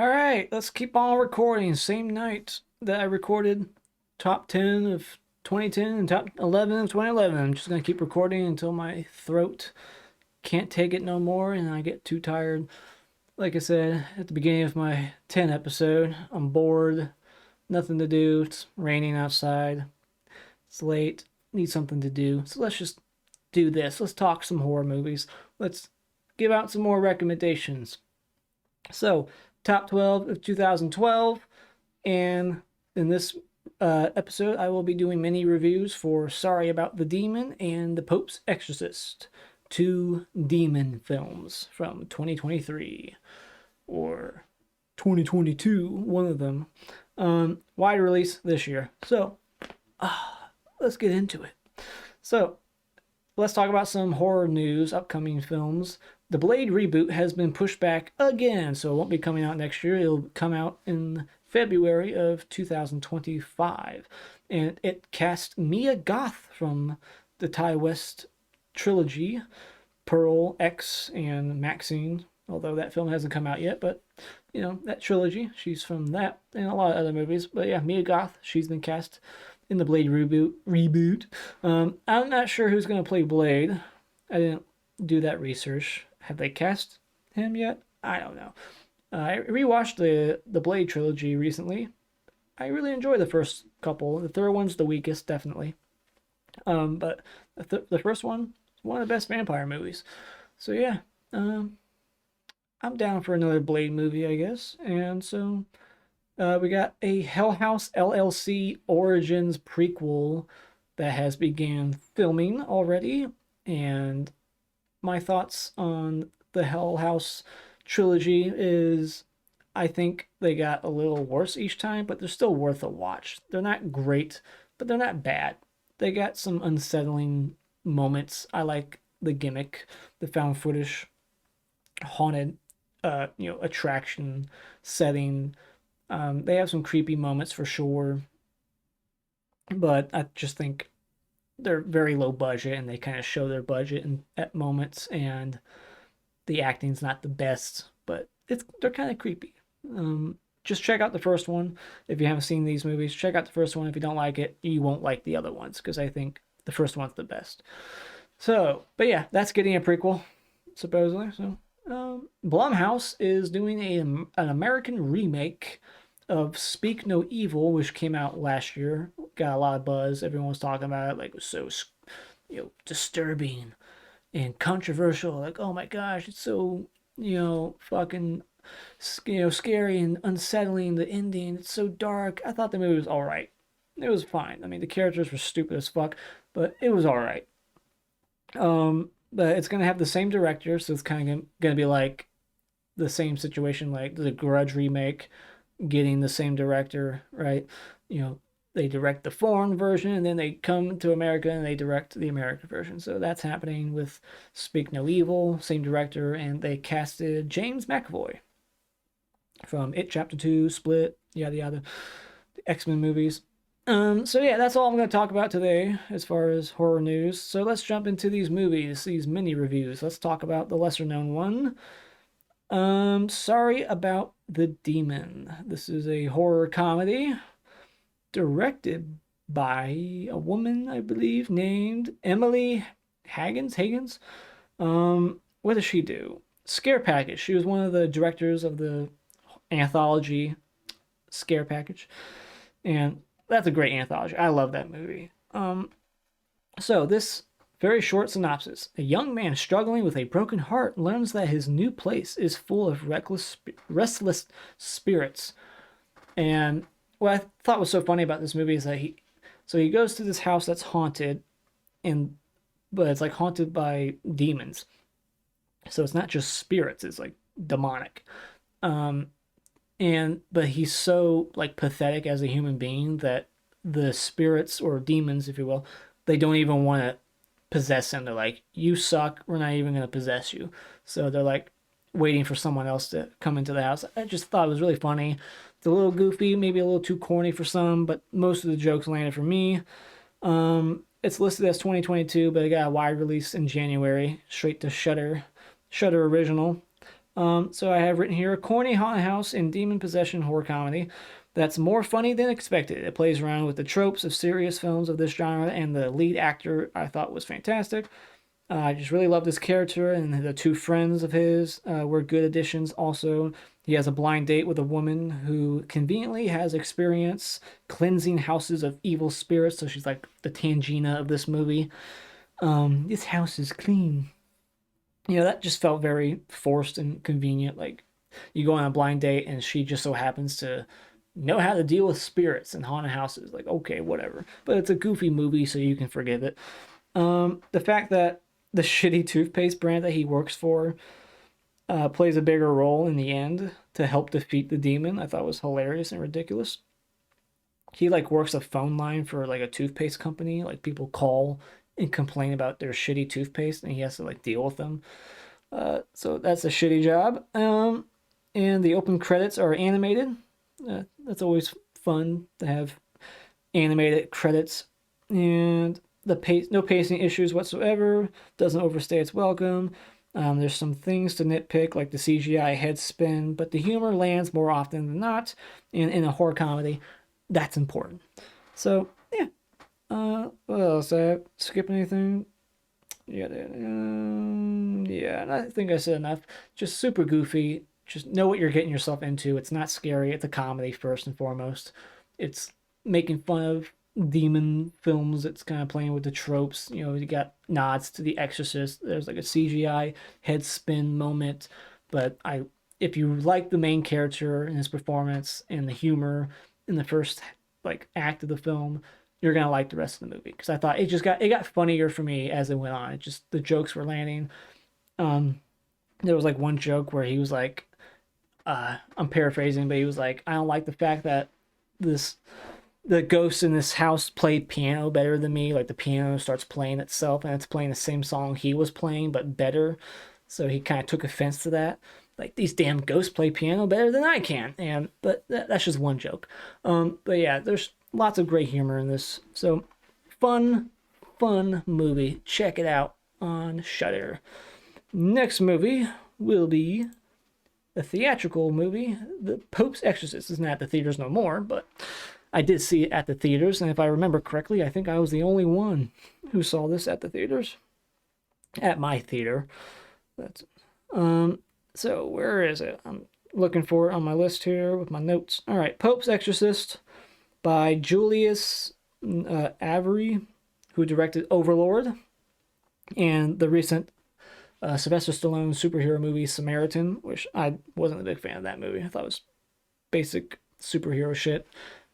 All right, let's keep on recording. Same night that I recorded top 10 of 2010 and top 11 of 2011. I'm just going to keep recording until my throat can't take it no more and I get too tired. Like I said at the beginning of my 10 episode, I'm bored, nothing to do. It's raining outside. It's late, need something to do. So let's just do this. Let's talk some horror movies. Let's give out some more recommendations. So, top 12 of 2012. And in this episode, I will be doing many reviews for Sorry About the Demon and The Pope's Exorcist, two demon films from 2023 or 2022, one of them. Wide release this year. So, let's get into it. So, let's talk about some horror news, upcoming films. The Blade reboot has been pushed back again, so it won't be coming out next year. It'll come out in February of 2025. And it cast Mia Goth from the Ty West trilogy, Pearl, X, and Maxine, although that film hasn't come out yet, but you know, that trilogy, she's from that and a lot of other movies. But yeah, Mia Goth, she's been cast in the Blade reboot. I'm not sure who's going to play Blade. I didn't do that research. Have they cast him yet? I don't know. I rewatched the Blade trilogy recently. I really enjoy the first couple. The third one's the weakest, definitely. But the first one is one of the best vampire movies. So yeah, I'm down for another Blade movie, I guess. And so we got a Hell House LLC Origins prequel that has began filming already, and my thoughts on the Hell House trilogy is I think they got a little worse each time, but they're still worth a watch. They're not great, but they're not bad. They got some unsettling moments. I like the gimmick, the found footage haunted attraction setting. They have some creepy moments for sure, but I just think they're very low budget and they kind of show their budget at moments, and the acting's not the best, but they're kind of creepy. Just check out the first one if you haven't seen these movies. Check out the first one. If you don't like it, you won't like the other ones because I think the first one's the best. So, but yeah, that's getting a prequel supposedly. So, Blumhouse is doing an American remake of Speak No Evil, which came out last year. Got a lot of buzz. Everyone was talking about it, like it was so disturbing and controversial. Like, oh my gosh, it's so fucking scary and unsettling. The ending, it's so dark. I thought the movie was all right. It was fine. I mean, the characters were stupid as fuck, but it was all right. But it's gonna have the same director, so it's kind of gonna be like the same situation like the Grudge remake, getting the same director, right? They direct the foreign version and then they come to America and they direct the American version. So that's happening with Speak No Evil, same director, and they casted James McAvoy from It Chapter 2, Split, yada yada, the X-Men movies. So yeah, that's all I'm going to talk about today as far as horror news. So let's jump into these movies, these mini reviews. Let's talk about the lesser known one. Sorry About the Demon. This is a horror comedy directed by a woman, I believe, named Emily Higgins. What does she do? Scare Package. She was one of the directors of the anthology Scare Package, and that's a great anthology. I love that movie. So this very short synopsis. A young man struggling with a broken heart learns that his new place is full of restless spirits. And what I thought was so funny about this movie is that he goes to this house that's haunted, but it's like haunted by demons. So it's not just spirits, it's like demonic. But he's so like pathetic as a human being that the spirits or demons, if you will, they don't even want to possess him. They're like, you suck, we're not even going to possess you. So they're like waiting for someone else to come into the house. I just thought it was really funny. It's a little goofy, maybe a little too corny for some, but most of the jokes landed for me. It's listed as 2022, but it got a wide release in January, straight to Shudder original. So I have written here a corny haunted house and demon possession horror comedy that's more funny than expected. It plays around with the tropes of serious films of this genre, and the lead actor I thought was fantastic. I just really love this character, and the two friends of his were good additions. Also, he has a blind date with a woman who conveniently has experience cleansing houses of evil spirits. So she's like the Tangina of this movie. This house is clean. That just felt very forced and convenient. Like you go on a blind date, and she just so happens to know how to deal with spirits and haunted houses. Like, okay, whatever. But it's a goofy movie, so you can forgive it. The fact that the shitty toothpaste brand that he works for plays a bigger role in the end to help defeat the demon, I thought was hilarious and ridiculous. He like works a phone line for like a toothpaste company. Like people call and complain about their shitty toothpaste, and he has to like deal with them. So that's a shitty job. And the open credits are animated. That's always fun to have animated credits. And the pace, no pacing issues whatsoever. Doesn't overstay its welcome. There's some things to nitpick, like the CGI head spin, but the humor lands more often than not. And in a horror comedy, that's important. So yeah. What else? I skip anything? Yeah, yeah. I think I said enough. Just super goofy. Just know what you're getting yourself into. It's not scary. It's a comedy first and foremost. It's making fun of demon films. It's kind of playing with the tropes. You got nods to The Exorcist. There's like a CGI head spin moment, but if you like the main character and his performance and the humor in the first like act of the film, you're gonna like the rest of the movie because I thought it got funnier for me as it went on. It just the jokes were landing. Um, there was like one joke where he was like, I'm paraphrasing, but he was like, I don't like the fact that this the ghost in this house played piano better than me. Like the piano starts playing itself and it's playing the same song he was playing but better. So he kind of took offense to that. Like these damn ghosts play piano better than I can. But that's just one joke. But yeah, there's lots of great humor in this. So fun movie. Check it out on Shudder. Next movie will be a theatrical movie, The Pope's Exorcist. It's not at the theaters no more, but I did see it at the theaters, and if I remember correctly, I think I was the only one who saw this at the theaters. At my theater. That's so where is it? I'm looking for it on my list here with my notes. All right, Pope's Exorcist by Julius Avery, who directed Overlord and the recent Sylvester Stallone superhero movie Samaritan, which I wasn't a big fan of that movie. I thought it was basic superhero shit,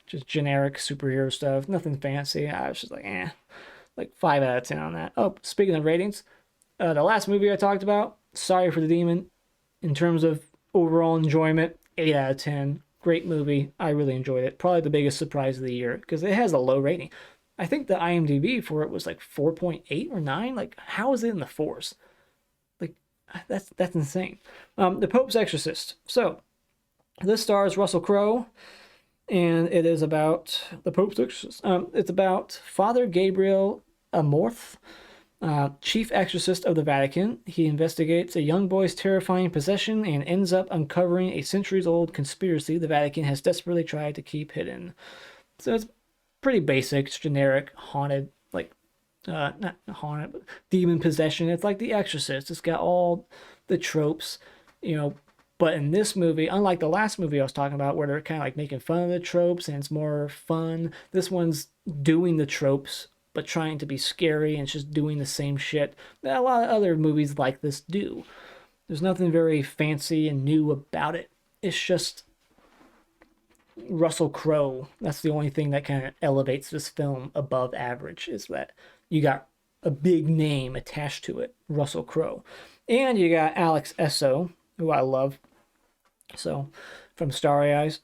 just generic superhero stuff, nothing fancy. I was just like, like 5 out of 10 on that. Oh, speaking of ratings, the last movie I talked about, Sorry for the Demon, in terms of overall enjoyment, 8 out of 10. Great movie. I really enjoyed it. Probably the biggest surprise of the year because it has a low rating. I think the IMDb for it was like 4.8 or 9. Like, how is it in the fours? Like, that's insane. The Pope's Exorcist. So, this stars Russell Crowe, and it is about the Pope's Exorcist. It's about Father Gabriel Amorth, chief exorcist of the Vatican. He investigates a young boy's terrifying possession and ends up uncovering a centuries-old conspiracy the Vatican has desperately tried to keep hidden. So it's pretty basic, it's generic, haunted, like, not haunted, but demon possession. It's like The Exorcist. It's got all the tropes, but in this movie, unlike the last movie I was talking about, where they're kind of like making fun of the tropes and it's more fun, this one's doing the tropes but trying to be scary and it's just doing the same shit that a lot of other movies like this do. There's nothing very fancy and new about it. It's just Russell Crowe. That's the only thing that kind of elevates this film above average, is that you got a big name attached to it, Russell Crowe. And you got Alex Esso, who I love. So, from Starry Eyes.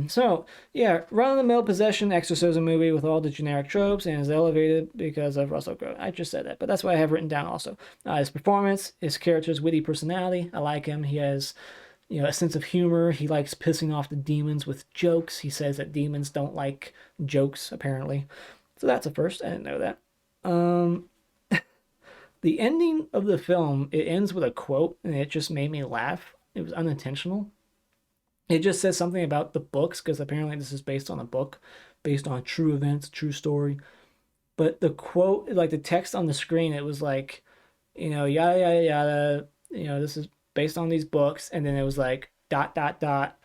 So, yeah, run-of-the-mill possession exorcism movie with all the generic tropes and is elevated because of Russell Crowe. I just said that, but that's what I have written down also. His performance, his character's witty personality, I like him. He has, a sense of humor. He likes pissing off the demons with jokes. He says that demons don't like jokes, apparently. So that's a first. I didn't know that. The ending of the film, it ends with a quote, and it just made me laugh. It was unintentional. It just says something about the books, because apparently this is based on a book, based on true events, true story. But the quote, like the text on the screen, it was like, yada yada yada. This is based on these books, and then it was like dot dot dot,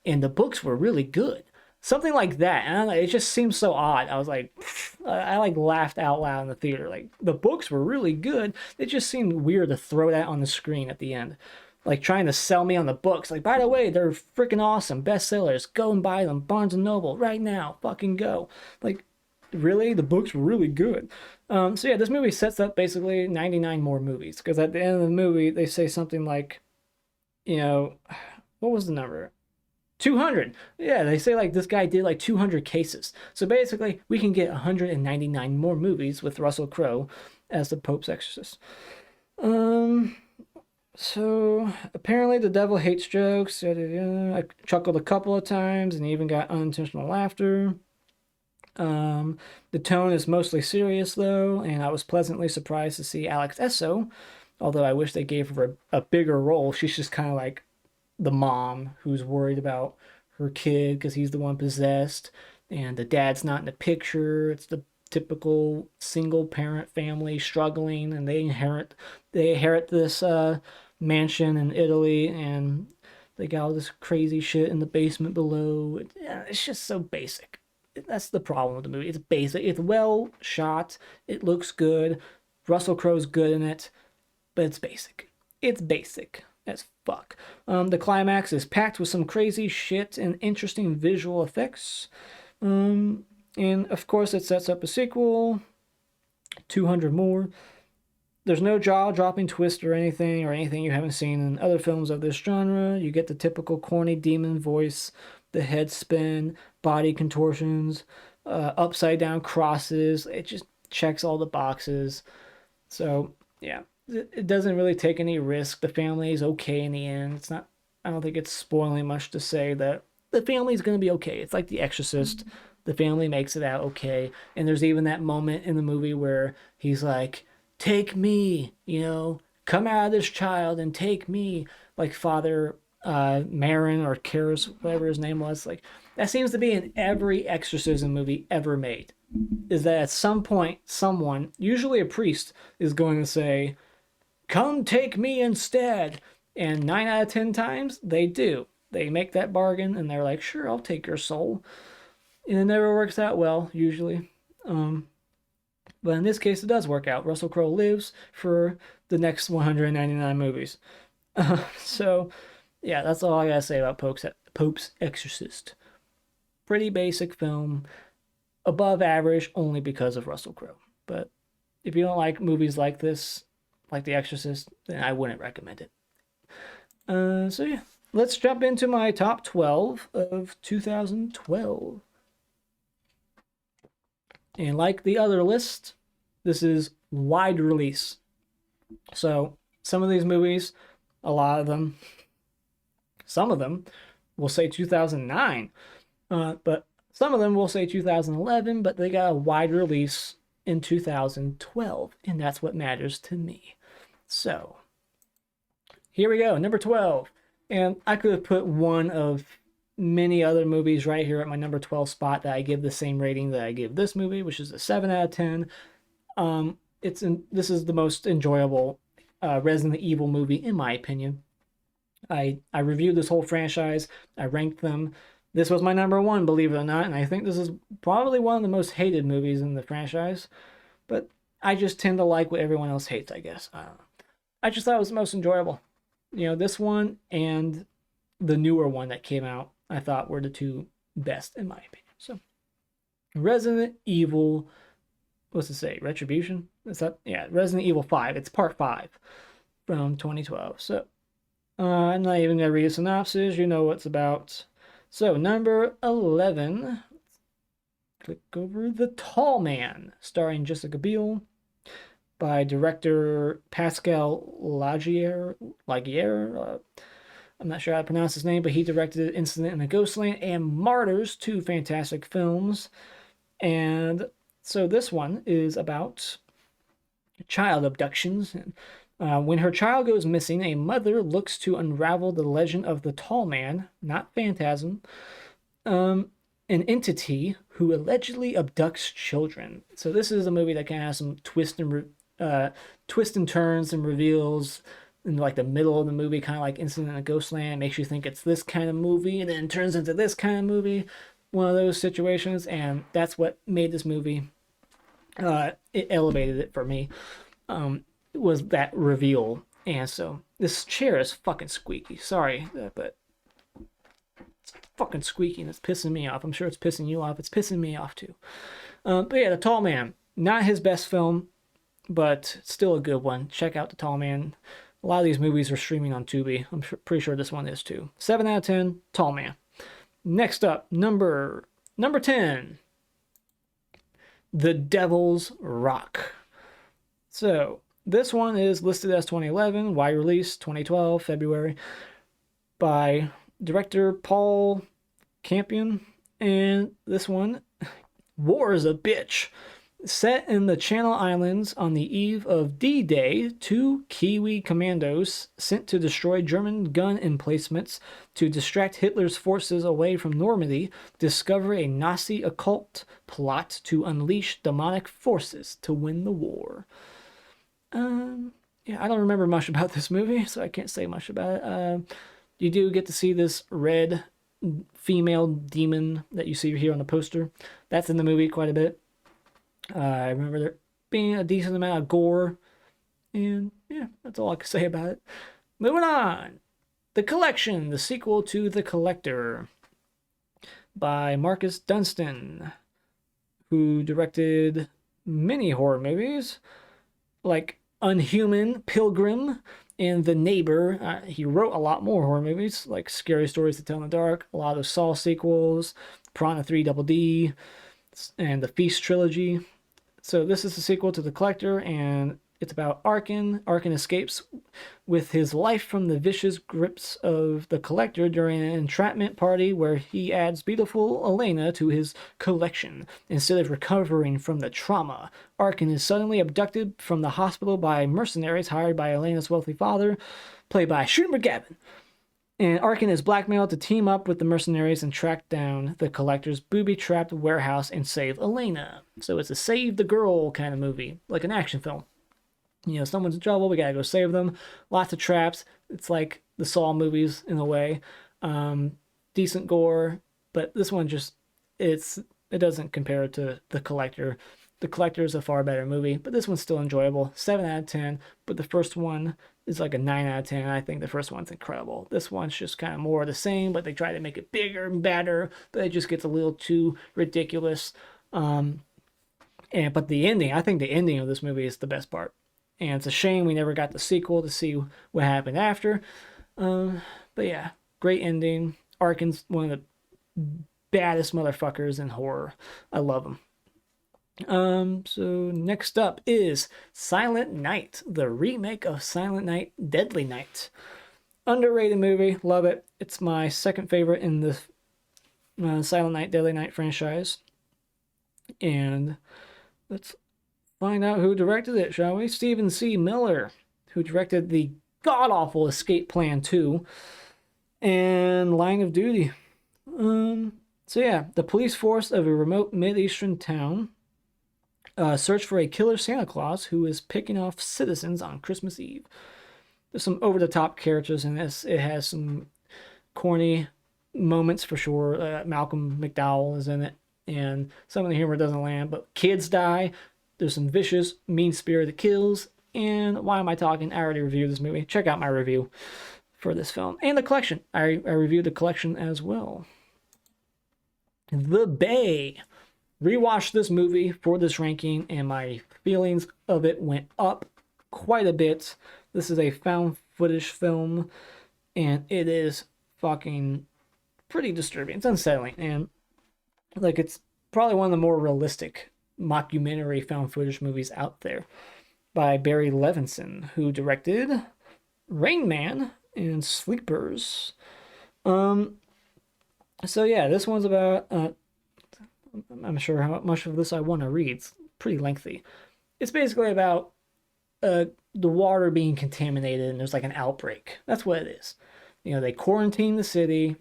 and the books were really good. Something like that. And I don't know, it just seems so odd. I was like, I like laughed out loud in the theater. Like the books were really good. It just seemed weird to throw that on the screen at the end. Like trying to sell me on the books. Like, by the way, they're freaking awesome. Bestsellers. Go and buy them. Barnes and Noble right now. Fucking go. Like, really? The books were really good. So yeah, this movie sets up basically 99 more movies. Because at the end of the movie, they say something like, you know, what was the number? 200. Yeah, they say like this guy did like 200 cases. So basically, we can get 199 more movies with Russell Crowe as the Pope's Exorcist. Um, so apparently the devil hates jokes. I chuckled a couple of times and even got unintentional laughter. The tone is mostly serious though, and I was pleasantly surprised to see Alex Esso. Although I wish they gave her a bigger role. She's just kind of like the mom who's worried about her kid because he's the one possessed, and the dad's not in the picture. It's the typical single parent family struggling, and they inherit this mansion in Italy, and they got all this crazy shit in the basement below. It's just so basic. That's the problem with the movie. It's basic. It's well shot. It looks good. Russell Crowe's good in it, but it's basic. It's basic as fuck. The climax is packed with some crazy shit and interesting visual effects. And of course, it sets up a sequel, 200 more. There's no jaw-dropping twist or anything you haven't seen in other films of this genre. You get the typical corny demon voice, the head spin, body contortions, upside-down crosses. It just checks all the boxes. So, yeah, it doesn't really take any risk. The family is okay in the end. It's not. I don't think it's spoiling much to say that the family's gonna be okay. It's like The Exorcist. The family makes it out okay. And there's even that moment in the movie where he's like, "Take me, come out of this child and take me," like Father Marin or Karras, whatever his name was. Like that seems to be in every exorcism movie ever made. Is that at some point someone, usually a priest, is going to say, "Come take me instead." And 9 out of 10 times they do. They make that bargain and they're like, "Sure, I'll take your soul." And it never works out well, usually. But in this case, it does work out. Russell Crowe lives for the next 199 movies. So, yeah, that's all I gotta say about Pope's Exorcist. Pretty basic film, above average only because of Russell Crowe. But if you don't like movies like this, like The Exorcist, then I wouldn't recommend it. So yeah, let's jump into my top 12 of 2012. And like the other list, this is wide release. So some of these movies, a lot of them, some of them will say 2009, but some of them will say 2011, but they got a wide release in 2012, and that's what matters to me. So here we go, number 12. And I could have put one of many other movies right here at my number 12 spot that I give the same rating that I give this movie, which is a 7 out of 10. This is the most enjoyable Resident Evil movie in my opinion. I reviewed this whole franchise. I ranked them. This was my number one, believe it or not, and I think this is probably one of the most hated movies in the franchise. But I just tend to like what everyone else hates, I guess. I don't know. I just thought it was the most enjoyable. This one and the newer one that came out, I thought were the two best in my opinion. So, Resident Evil, what's it say? Retribution? Is that, yeah, Resident Evil 5. It's part 5 from 2012. So, I'm not even going to read a synopsis. You know what it's about. So, number 11. Click over The Tall Man, starring Jessica Biel, by director Pascal Lagier. I'm not sure how to pronounce his name, but he directed Incident in the Ghostland and Martyrs, two fantastic films. And so this one is about child abductions. When her child goes missing, a mother looks to unravel the legend of the tall man, not phantasm, um, an entity who allegedly abducts children. So this is a movie that kind of has some twist and turns and reveals in like the middle of the movie, kind of like Incident in Ghostland. Makes you think it's this kind of movie, and then turns into this kind of movie. One of those situations, and that's what made this movie. It elevated it for me. Was that reveal, and so this chair is fucking squeaky. Sorry, but it's fucking squeaky and it's pissing me off. I'm sure it's pissing you off. It's pissing me off too. But yeah, The Tall Man, not his best film, but still a good one. Check out The Tall Man. A lot of these movies are streaming on Tubi. I'm pretty sure this one is too. 7 out of 10, Tall Man. Next up, number 10, The Devil's Rock. So this one is listed as 2011, wide release 2012, February, by director Paul Campion. And this one, war is a bitch. Set in the Channel Islands on the eve of D-Day, 2 Kiwi commandos sent to destroy German gun emplacements to distract Hitler's forces away from Normandy discover a Nazi occult plot to unleash demonic forces to win the war. Yeah, I don't remember much about this movie, so I can't say much about it. You do get to see this red female demon that you see here on the poster. That's in the movie quite a bit. I remember there being a decent amount of gore, and yeah, that's all I can say about it. Moving on. The Collection, the sequel to The Collector, by Marcus Dunstan, who directed many horror movies, like Unhuman, Pilgrim, and The Neighbor. He wrote a lot more horror movies, like Scary Stories to Tell in the Dark, a lot of Saw sequels, Piranha 3 Double D, and the Feast trilogy. So this is the sequel to The Collector, and it's about Arkin. Arkin escapes with his life from the vicious grips of the Collector during an entrapment party where he adds beautiful Elena to his collection. Instead of recovering from the trauma, Arkin is suddenly abducted from the hospital by mercenaries hired by Elena's wealthy father, played by Shooter McGavin. And Arkin is blackmailed to team up with the mercenaries and track down the Collector's booby-trapped warehouse and save Elena. So it's a save the girl kind of movie, like an action film. You know, someone's in trouble, we gotta go save them. Lots of traps. It's like the Saw movies in a way. Decent gore, but this one just it doesn't compare to The Collector. The Collector is a far better movie, but this one's still enjoyable. 7 out of 10, but the first one is like a 9 out of 10. I think the first one's incredible. This one's just kind of more of the same, but they try to make it bigger and better, but it just gets a little too ridiculous. But the ending, I think the ending of this movie is the best part. And it's a shame we never got the sequel to see what happened after. But yeah, great ending. Arkin's one of the baddest motherfuckers in horror. I love him. So next up is Silent Night, the remake of Silent Night, Deadly Night. Underrated movie, love it. It's my second favorite in the Silent Night, Deadly Night franchise. And let's find out who directed it, shall we? Stephen C. Miller, who directed the god-awful Escape Plan 2 and Line of Duty. So yeah, the police force of a remote Mid-Eastern town search for a killer Santa Claus who is picking off citizens on Christmas Eve. There's some over-the-top characters in this. It has some corny moments for sure. Malcolm McDowell is in it, and some of the humor doesn't land, but kids die. There's some vicious, mean-spirited kills, and why am I talking? I already reviewed this movie. Check out my review for this film. And The Collection. I reviewed The Collection as well. The Bay. Rewatched this movie for this ranking, and my feelings of it went up quite a bit. This is a found footage film, and it is fucking pretty disturbing. It's unsettling, and like it's probably one of the more realistic mockumentary found footage movies out there, by Barry Levinson, who directed Rain Man and Sleepers. So yeah, this one's about I'm not sure how much of this I want to read. It's pretty lengthy. It's basically about the water being contaminated and there's like an outbreak. That's what it is. You know, they quarantine the city.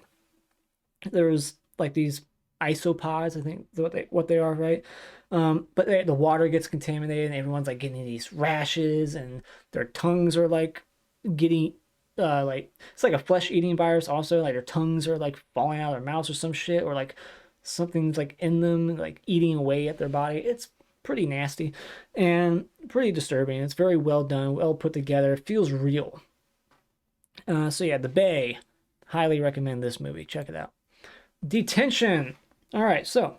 There's like these isopods, I think what they are, right? But the water gets contaminated and everyone's like getting these rashes and their tongues are like getting like it's like a flesh eating virus also, like their tongues are like falling out of their mouths or some shit, or like something's like in them like eating away at their body. It's pretty nasty and pretty disturbing. It's very well done, well put together. It feels real. So yeah, The Bay. Highly recommend this movie. Check it out. Detention. All right, so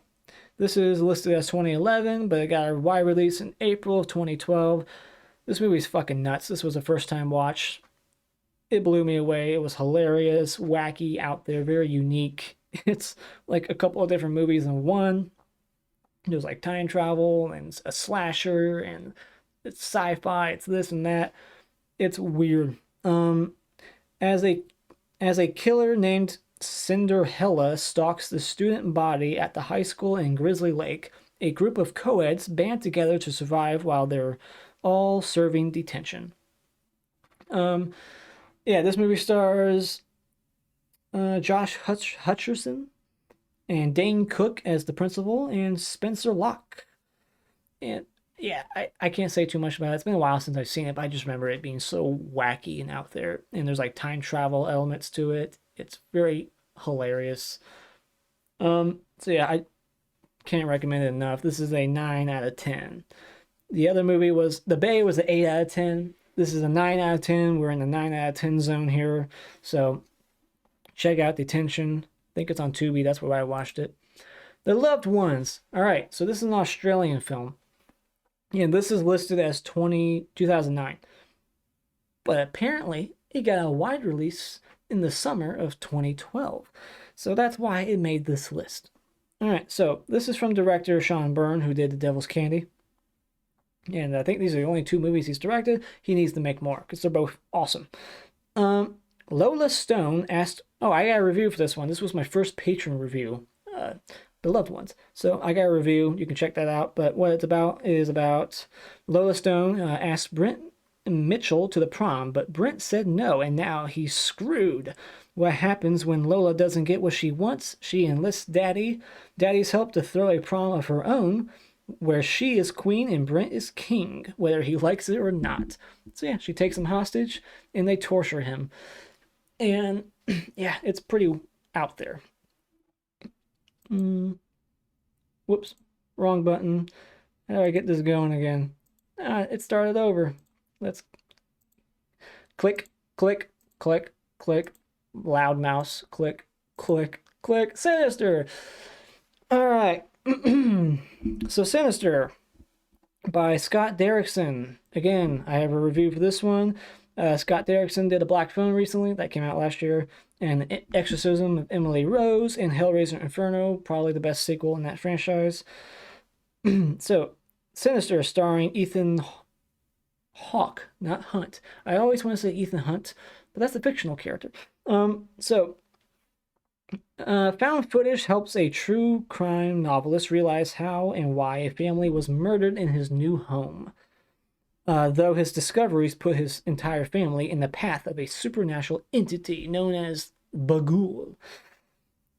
this is listed as 2011, but it got a wide release in April of 2012. This movie's fucking nuts. This was a first time watch. It blew me away. It was hilarious, wacky, out there, very unique. It's like a couple of different movies in one. There's like time travel and a slasher and it's sci-fi, it's this and that. It's weird. As a killer named Cinderella stalks the student body at the high school in Grizzly Lake, a group of co-eds band together to survive while they're all serving detention. Yeah, this movie stars Josh Hutcherson and Dane Cook as the principal and Spencer Locke. And yeah, I can't say too much about it. It's been a while since I've seen it, but I just remember it being so wacky and out there. And there's like time travel elements to it. It's very hilarious. So yeah, I can't recommend it enough. This is a 9 out of 10. The other movie was The Bay was an 8 out of 10. This is a 9 out of 10. We're in the 9 out of 10 zone here. So check out Detention. I think it's on Tubi. That's where I watched it. The Loved Ones. All right, so this is an Australian film. And this is listed as 2009. But apparently, it got a wide release in the summer of 2012. So that's why it made this list. All right, so this is from director Sean Byrne, who did The Devil's Candy. And I think these are the only 2 movies he's directed. He needs to make more because they're both awesome. Lola Stone asked, oh, I got a review for this one. This was my first patron review, The Loved Ones. So I got a review. You can check that out. But what it's about is about Lola Stone asked Brent Mitchell to the prom, but Brent said no, and now he's screwed. What happens when Lola doesn't get what she wants? She enlists Daddy's help to throw a prom of her own, where she is queen and Brent is king, whether he likes it or not. So yeah, she takes him hostage, and they torture him. And yeah, it's pretty out there. Whoops, wrong button. How do I get this going again? It started over. Let's click, click, click, click. Loud mouse, click, click, click. Sinister. All right. So Sinister by Scott Derrickson. Again, I have a review for this one. Scott Derrickson did A Black Phone recently. That came out last year. And Exorcism of Emily Rose and Hellraiser Inferno. Probably the best sequel in that franchise. So, Sinister starring Ethan Hawke, not Hunt. I always want to say Ethan Hunt, but that's a fictional character. Found footage helps a true crime novelist realize how and why a family was murdered in his new home. Though his discoveries put his entire family in the path of a supernatural entity known as Bagul.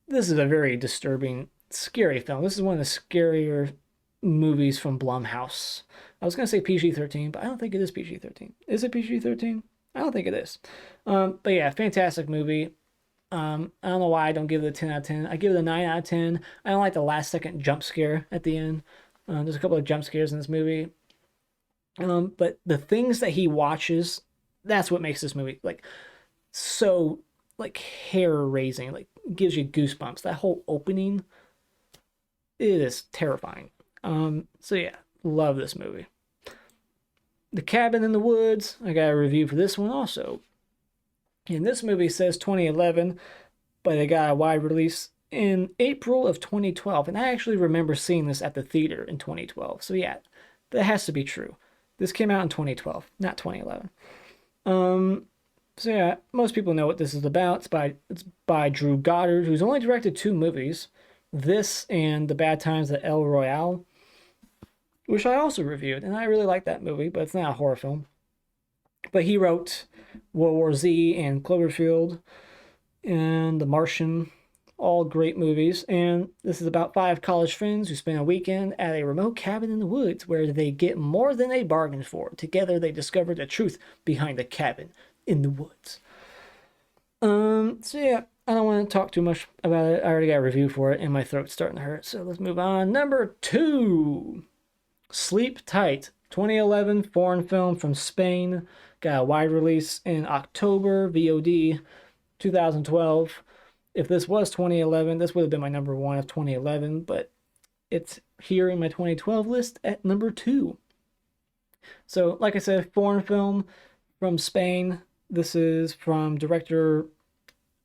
This is a very disturbing, scary film. This is one of the scarier movies from Blumhouse. I was going to say PG-13, but I don't think it is PG-13. Is it PG-13? I don't think it is. But yeah, fantastic movie. I don't know why I don't give it a 10 out of 10. I give it a 9 out of 10. I don't like the last second jump scare at the end. There's a couple of jump scares in this movie. But the things that he watches, that's what makes this movie like so like hair raising, like gives you goosebumps. That whole opening, it is terrifying. So yeah, love this movie. The Cabin in the Woods, I got a review for this one also. And this movie says 2011, but it got a wide release in April of 2012. And I actually remember seeing this at the theater in 2012. So yeah, that has to be true. This came out in 2012, not 2011. So yeah, most people know what this is about. It's by Drew Goddard, who's only directed 2 movies. This and The Bad Times at El Royale, which I also reviewed, and I really like that movie, but it's not a horror film. But he wrote World War Z and Cloverfield and The Martian, all great movies. And this is about five college friends who spend a weekend at a remote cabin in the woods where they get more than they bargained for. Together, they discover the truth behind the cabin in the woods. So yeah, I don't want to talk too much about it. I already got a review for it, and my throat's starting to hurt. So let's move on. Number 2, Sleep Tight, 2011 foreign film from Spain. Got a wide release in October, VOD 2012. If this was 2011, this would have been my number 1 of 2011, but it's here in my 2012 list at number 2. So, like I said, foreign film from Spain. This is from director,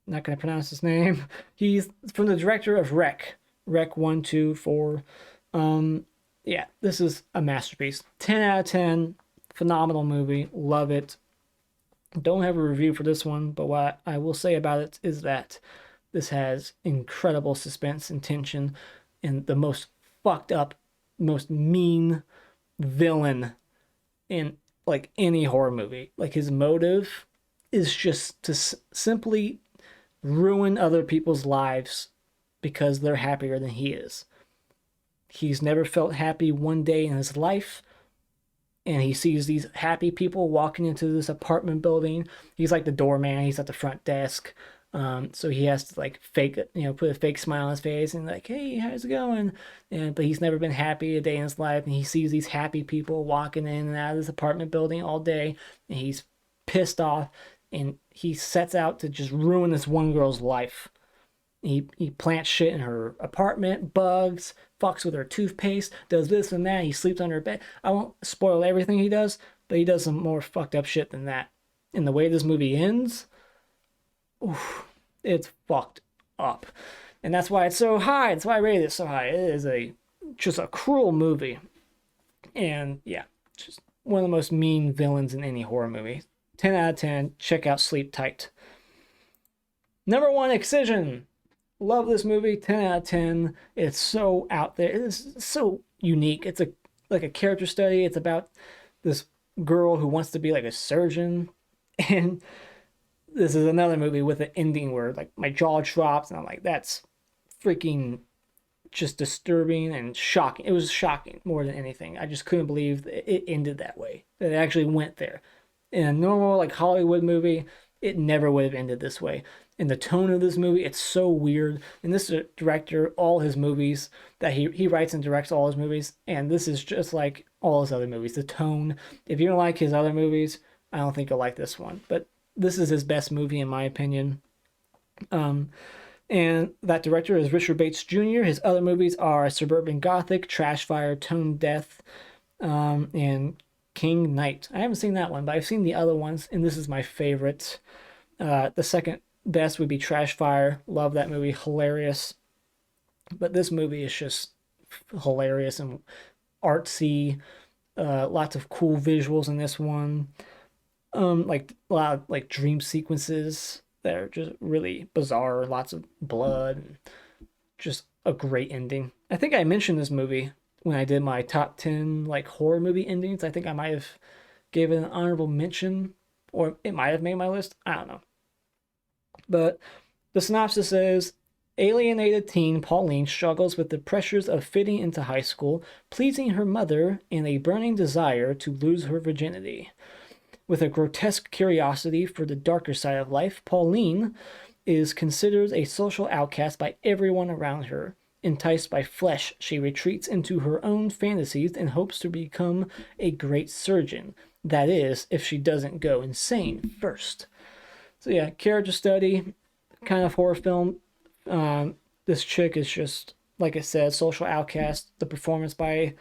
not going to pronounce his name. He's from the director of Rec 1, 2, 4. Yeah, this is a masterpiece. 10 out of 10. Phenomenal movie. Love it. Don't have a review for this one, but what I will say about it is that this has incredible suspense and tension and the most fucked up, most mean villain in like any horror movie. Like his motive is just to simply ruin other people's lives because they're happier than he is. He's never felt happy one day in his life, and he sees these happy people walking into this apartment building. He's like the doorman. He's at the front desk. So he has to like fake, put a fake smile on his face and like, hey, how's it going? But he's never been happy a day in his life, and he sees these happy people walking in and out of this apartment building all day, and he's pissed off, and he sets out to just ruin this one girl's life. He plants shit in her apartment, bugs, fucks with her toothpaste, does this and that. He sleeps on her bed. I won't spoil everything he does, but he does some more fucked up shit than that. And the way this movie ends, oof, it's fucked up. And that's why it's so high. That's why I rated it so high. It is just a cruel movie. And yeah, just one of the most mean villains in any horror movie. 10 out of 10. Check out Sleep Tight. Number 1, Excision. Love this movie. 10 out of 10. It's so out there. It is so unique. It's like a character study. It's about this girl who wants to be like a surgeon. And this is another movie with an ending where like my jaw drops and I'm like, that's freaking just disturbing and shocking. It was shocking more than anything. I just couldn't believe that it ended that way. That it actually went there. In a normal like Hollywood movie, it never would have ended this way. And the tone of this movie, it's so weird. And this director, all his movies that he writes and directs all his movies, and this is just like all his other movies. The tone, if you don't like his other movies, I don't think you'll like this one. But this is his best movie in my opinion. And that director is Richard Bates Jr. His other movies are Suburban Gothic, Trash Fire, Tone Death, and King Knight. I haven't seen that one, but I've seen the other ones, and this is my favorite. The second best would be Trash Fire. Love that movie. Hilarious. But this movie is just hilarious and artsy. Lots of cool visuals in this one. Like a lot of like dream sequences that are just really bizarre. Lots of blood. And just a great ending. I think I mentioned this movie when I did my top 10 like horror movie endings. I think I might have gave it an honorable mention, or it might have made my list. I don't know. But the synopsis is, alienated teen Pauline struggles with the pressures of fitting into high school, pleasing her mother, and a burning desire to lose her virginity. With a grotesque curiosity for the darker side of life, Pauline is considered a social outcast by everyone around her. Enticed by flesh, she retreats into her own fantasies and hopes to become a great surgeon. That is, if she doesn't go insane first. So yeah, character study, kind of horror film. This chick is just, like I said, social outcast. The performance by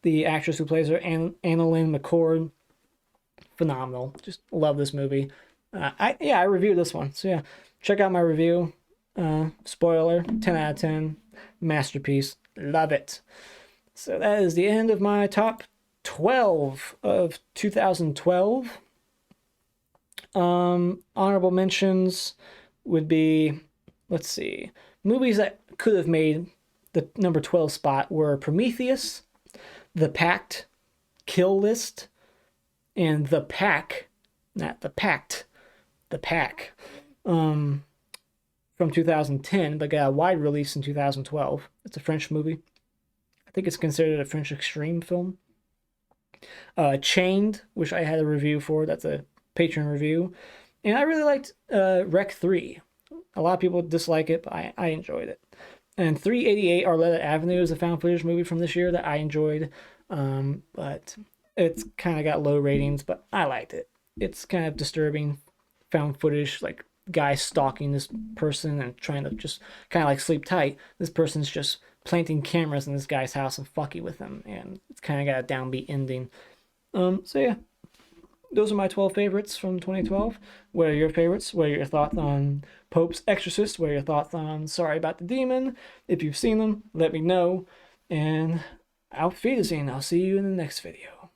the actress who plays her, Annalyn McCord, phenomenal. Just love this movie. I reviewed this one. So yeah, check out my review. Spoiler, 10 out of 10. Masterpiece. Love it. So that is the end of my top 12 of 2012. Honorable mentions would be, let's see, movies that could have made the number 12 spot were Prometheus, The Pact, Kill List, and The Pack, not The Pact, The Pack, um, from 2010, but got a wide release in 2012. It's a French movie. I think it's considered a French extreme film. Chained, which I had a review for. That's a Patreon review. And I really liked Rec 3. A lot of people dislike it, but I enjoyed it. And 388 Arletta Avenue is a found footage movie from this year that I enjoyed. But it's kind of got low ratings, but I liked it. It's kind of disturbing found footage, like guy stalking this person and trying to just kind of like Sleep Tight. This person's just planting cameras in this guy's house and fucking with him, and it's kind of got a downbeat ending. So yeah, those are my 12 favorites from 2012. What are your favorites? What are your thoughts on Pope's Exorcist? What are your thoughts on Sorry About the Demon? If you've seen them, let me know. And auf Wiedersehen. I'll see you in the next video.